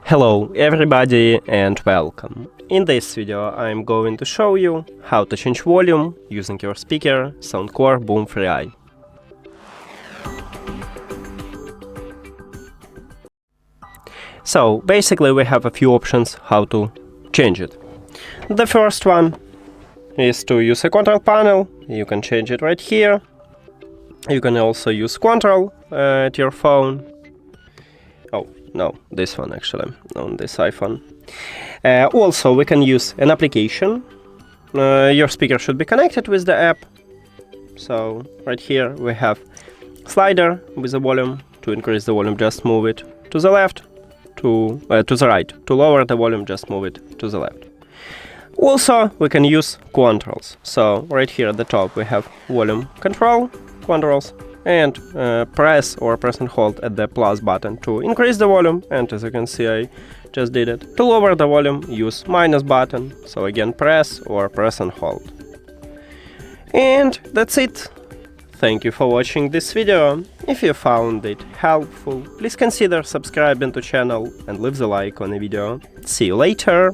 Hello everybody and welcome. In this video I'm going to show you how to change volume using your speaker SOUNDCORE Boom 3i. So basically we have a few options how to change it. The first one is to use a control panel. You can change it right here. You can also use control at your phone. Oh, no, this one actually, on this iPhone. Also, we can use an application. Your speaker should be connected with the app. So, right here we have slider with the volume. To increase the volume, just move it to the left, to the right. To lower the volume, just move it to the left. Also, we can use controls. So, right here at the top we have volume control, controls, and press and hold at the plus button to increase the volume, and as you can see I just did it. To lower the volume, use minus button, so again press and hold. And that's it. Thank you for watching this video. If you found it helpful, please consider subscribing to channel and leave the like on the video. See you later!